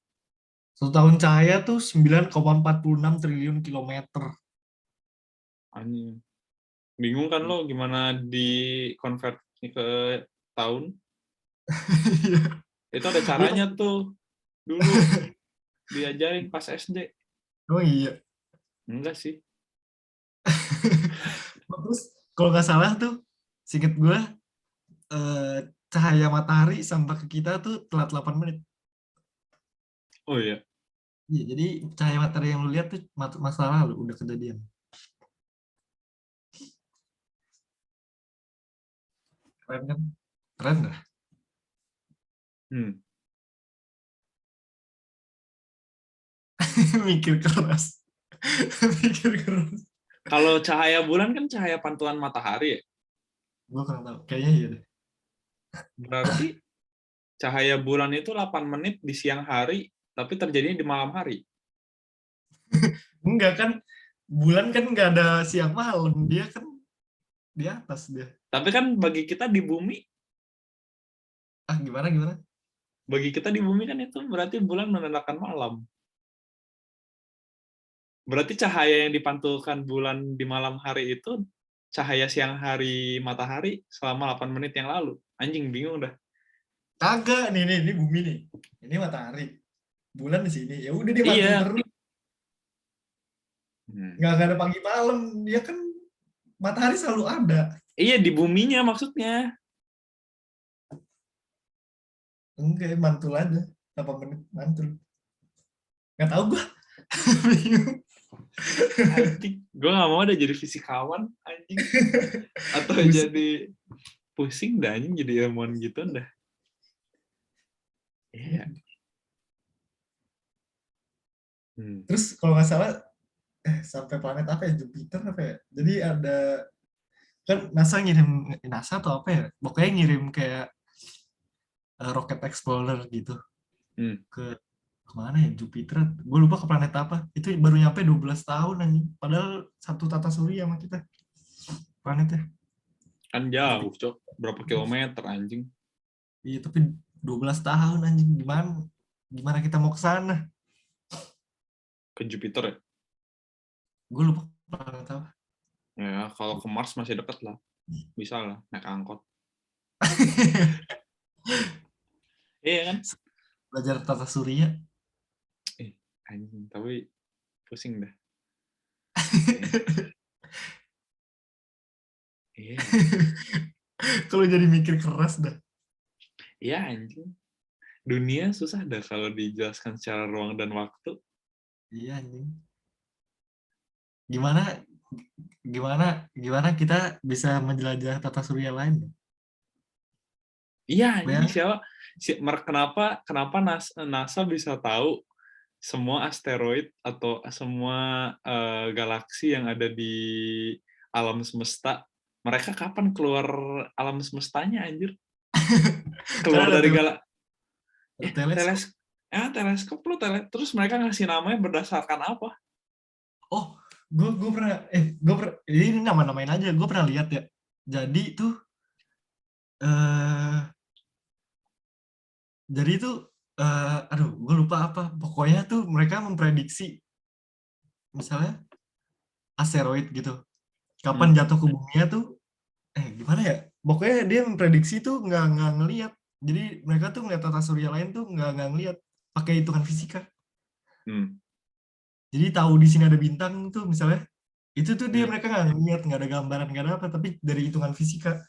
1 tahun cahaya tuh 9,46 triliun kilometer. Anjing. Bingung kan lo gimana di convert ke tahun? Itu ada caranya tuh. Dulu diajarin pas SD. Oh iya. Enggak sih. Terus kalau nggak salah tuh, singkat gue, cahaya matahari sampai ke kita tuh telat 8 menit. Oh iya. Iya, jadi cahaya matahari yang lu lihat tuh masa lalu udah kejadian. Keren kan? Keren dah. Hmm. Mikir keras. Mikir keras. Kalau cahaya bulan kan cahaya pantulan matahari ya. Gue kurang tahu. Kayaknya iya deh. Berarti cahaya bulan itu 8 menit di siang hari, tapi terjadinya di malam hari. Enggak kan, bulan kan nggak ada siang malam. Dia kan di atas dia. Tapi kan bagi kita di bumi, Gimana? kan itu berarti bulan menandakan malam. Berarti cahaya yang dipantulkan bulan di malam hari itu cahaya siang hari matahari selama 8 menit yang lalu. Anjing, bingung dah. Kagak ini bumi nih. Ini matahari. Bulan di sini. Ya udah dia mantul Iya. terus. Nggak ada pagi malam. Dia kan matahari selalu ada. Iya, di buminya maksudnya. Enggak, mantul aja. 8 menit mantul. Nggak tahu gue. Bingung. Anjing, gue gak mau ada jadi fisikawan, anjing. Atau jadi pusing dah, anjing, jadi ilmuwan gitu dah. Iya. Terus kalau nggak salah sampai planet apa ya, Jupiter apa ya, jadi ada kan NASA atau apa ya, pokoknya ngirim kayak rocket explorer gitu ke kemana ya, Jupiter, gue lupa ke planet apa, itu baru nyampe 12 tahun anjing, padahal satu tata surya sama kita planetnya. Kan jauh, Cok. Berapa kilometer, anjing. Iya, tapi 12 tahun anjing, gimana kita mau ke sana? Ke Jupiter ya? Gue lupa planet apa. Ya, kalau ke Mars masih deket lah. Bisa lah, naik angkot. Iya kan? Belajar tata surya. Anjing, tapi pusing dah. Iya. Kalau jadi mikir keras dah. Iya, anjing. Dunia susah dah kalau dijelaskan secara ruang dan waktu. Iya anjing. Gimana kita bisa menjelajah tata surya lain? Iya, anjing, Bayangin. kenapa NASA bisa tahu semua asteroid atau semua galaksi yang ada di alam semesta. Mereka kapan keluar alam semestanya, anjir? Keluar Karena dari ada teleskop. teleskop lo terus mereka ngasih namanya berdasarkan apa? Oh, gue pernah ini nama-namain aja. Gue pernah lihat ya. Jadi tuh aduh, gue lupa apa. Pokoknya tuh mereka memprediksi misalnya asteroid gitu. Kapan jatuh ke bumi tuh gimana ya? Pokoknya dia memprediksi tuh nggak ngelihat. Jadi mereka tuh ngeliat tata surya lain tuh nggak ngelihat, pakai hitungan fisika. Jadi tahu di sini ada bintang tuh misalnya, itu tuh mereka nggak ngeliat, nggak ada gambaran, nggak ada apa, tapi dari hitungan fisika.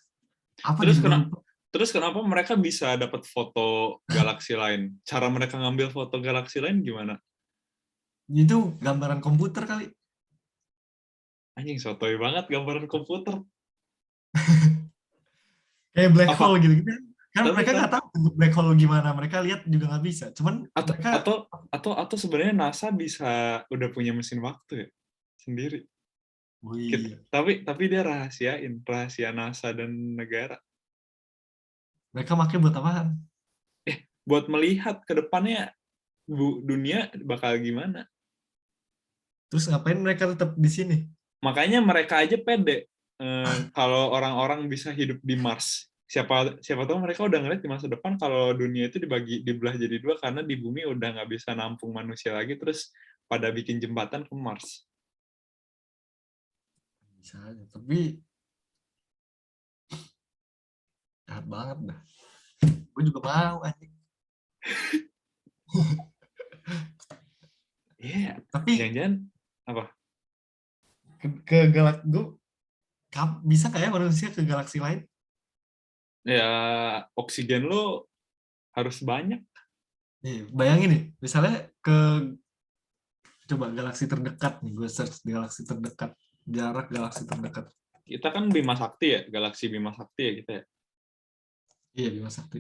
Apa Terus gitu gue lupa. Terus kenapa mereka bisa dapat foto galaksi lain? Cara mereka ngambil foto galaksi lain gimana? Itu gambaran komputer kali. Anjing, sotoy banget gambaran komputer. Kayak black Apa? hole gitu. Kan mereka Tapi nggak tahu bentuk black hole gimana. Mereka lihat juga nggak bisa. Cuman mereka atau sebenarnya NASA bisa udah punya mesin waktu ya sendiri. Tapi dia rahasia NASA dan negara. Mereka pakai buat apaan? Buat melihat ke depannya dunia bakal gimana. Terus ngapain mereka tetap di sini? Makanya mereka aja pede kalau orang-orang bisa hidup di Mars. Siapa tahu mereka udah ngeliat di masa depan kalau dunia itu dibelah jadi dua karena di bumi udah nggak bisa nampung manusia lagi, terus pada bikin jembatan ke Mars. Bisa aja, tapi jahat banget dah. Gue juga mau anjing. Iya. Tapi Jangan-jangan apa? ke galaksi gue bisa nggak ya manusia ke galaksi lain? Ya, oksigen lo harus banyak. Bayangin nih, misalnya coba galaksi terdekat nih, gue search di galaksi terdekat, jarak galaksi terdekat. Kita kan Bima Sakti ya, galaksi Bima Sakti ya kita ya. Iya, Bima Sakti.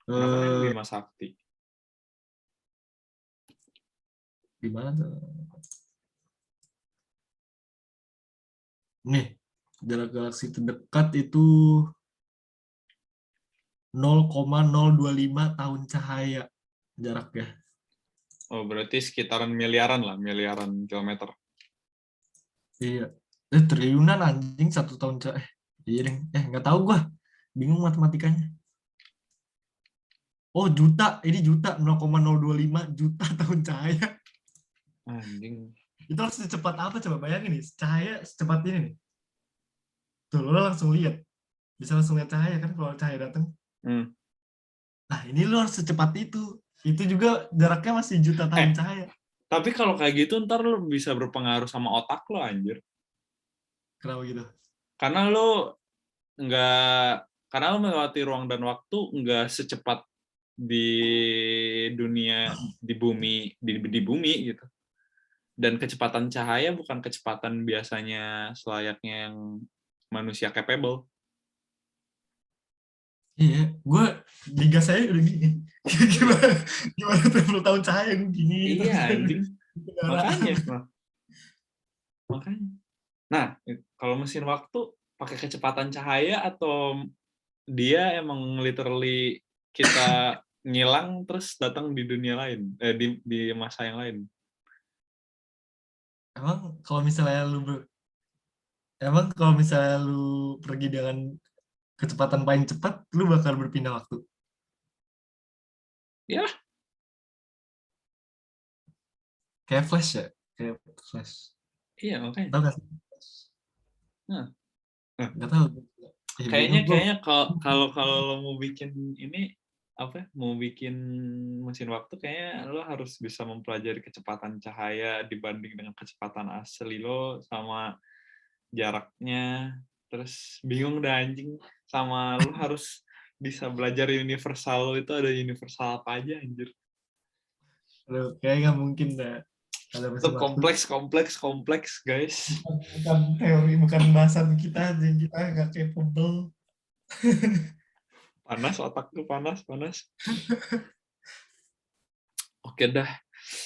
Kenapa namanya Bima Sakti? Gimana tuh? Nih, jarak galaksi terdekat itu 0,025 tahun cahaya jaraknya. Oh, berarti sekitaran miliaran kilometer. Iya. Triliunan anjing 1 tahun cahaya. Iya deh. Nggak tahu gua. Bingung matematikanya. Oh, juta. Ini juta. 0,025 juta tahun cahaya. Anjing. Itu harus secepat apa? Coba bayangin nih. Cahaya secepat ini nih. Tuh, lo langsung lihat. Bisa langsung lihat cahaya kan kalau cahaya datang. Nah, ini lo harus secepat itu. Itu juga jaraknya masih juta tahun cahaya. Tapi kalau kayak gitu ntar lo bisa berpengaruh sama otak lo, anjir. Kenapa gitu? Karena lo melewati ruang dan waktu nggak secepat di dunia, di bumi gitu. Dan kecepatan cahaya bukan kecepatan biasanya selayaknya yang manusia capable. Iya, gue digas saya udah gini. Gimana 30 tahun cahaya gue gini. Iya, anjing. Makanya. Nah, kalau mesin waktu pakai kecepatan cahaya atau dia emang literally kita ngilang terus datang di dunia lain, di masa yang lain. Emang kalau misalnya lu pergi dengan kecepatan paling cepat, lu bakal berpindah waktu? Ya. Kayak Flash ya? Kayak Flash. Iya, makanya. Tahu nggak sih? Nggak tahu. Kayaknya kalau lo mau bikin ini mau bikin mesin waktu, kayaknya lo harus bisa mempelajari kecepatan cahaya dibanding dengan kecepatan asli lo, sama jaraknya, terus bingung dah anjing, sama lo harus bisa belajar universal lo, itu ada universal apa aja anjir. Aduh, kayaknya nggak mungkin dah. Itu kompleks guys. Bukan teori, bukan bahasan kita, jadi kita nggak capable. Panas otak tuh, panas. Oke dah.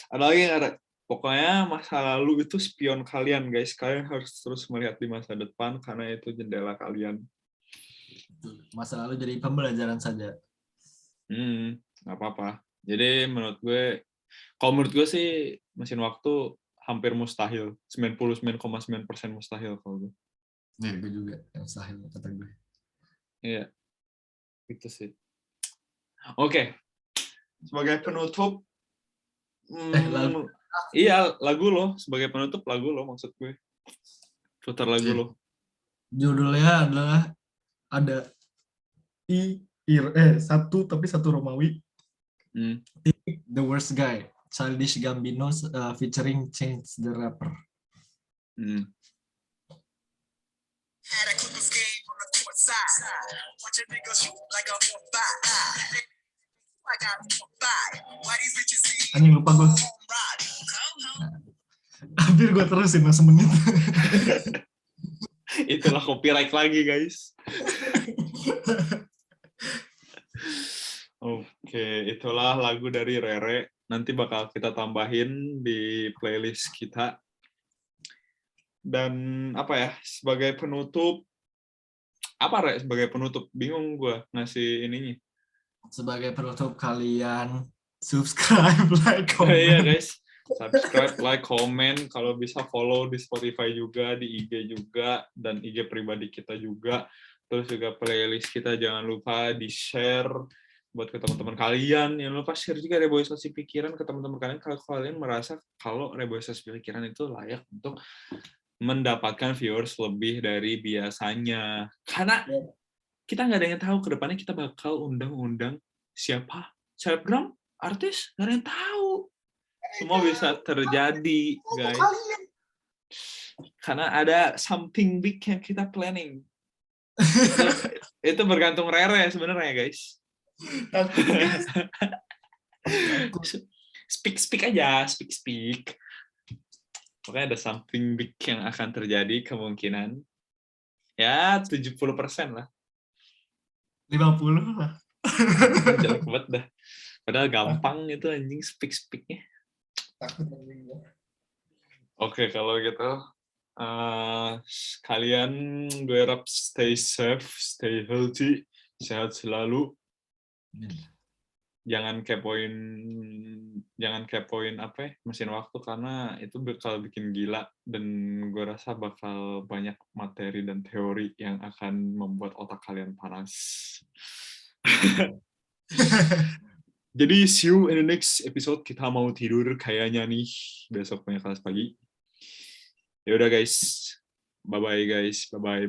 Ada. Pokoknya masa lalu itu spion kalian, guys. Kalian harus terus melihat di masa depan karena itu jendela kalian. Masa lalu jadi pembelajaran saja. Nggak apa-apa. Jadi menurut gue sih mesin waktu hampir mustahil. 99,9% mustahil kalau gue. Ya, gue juga mustahil kata gue. Iya. Itu sih. Oke. Sebagai penutup, iya, lagu lo sebagai penutup, lagu lo maksud gue. Putar lagu lo. Judulnya adalah ada satu tapi satu Romawi. The Worst Guy, Childish Gambino featuring Chance the Rapper. Anjing lupa gue. Hampir gue terusin mas menit. Itulah copyright lagi guys. Oke, itulah lagu dari Rere. Nanti bakal kita tambahin di playlist kita. Dan sebagai penutup, Re? Sebagai penutup, bingung gue ngasih ininya. Sebagai penutup, kalian subscribe, like, comment. Iya guys, subscribe, like, comment. Kalau bisa follow di Spotify juga, di IG juga, dan IG pribadi kita juga. Terus juga playlist kita jangan lupa di-share buat ke teman-teman kalian. Jangan lupa share juga Reboisasi Pikiran ke teman-teman kalian kalau kalian merasa kalau Reboisasi Pikiran itu layak untuk mendapatkan viewers lebih dari biasanya. Karena kita nggak ada yang tahu ke depannya kita bakal undang siapa, selebgram, artis, nggak ada yang tahu. Semua bisa terjadi, guys. Karena ada something big yang kita planning. Itu bergantung Rere sebenarnya, guys. Speak aja, speak. Pokoknya ada something big yang akan terjadi kemungkinan. Ya, 70% lah. 50 lah. Jelek banget dah. Padahal gampang itu anjing speak-nya. Takut anjing gue. Oke, kalau gitu. Kalian gue harap stay safe, stay healthy, sehat selalu. Jangan kepoin mesin waktu karena itu bakal bikin gila dan gue rasa bakal banyak materi dan teori yang akan membuat otak kalian panas. Jadi see you in the next episode. Kita mau tidur kayaknya nih, besok punya kelas pagi. Ya udah guys, bye bye guys, bye bye.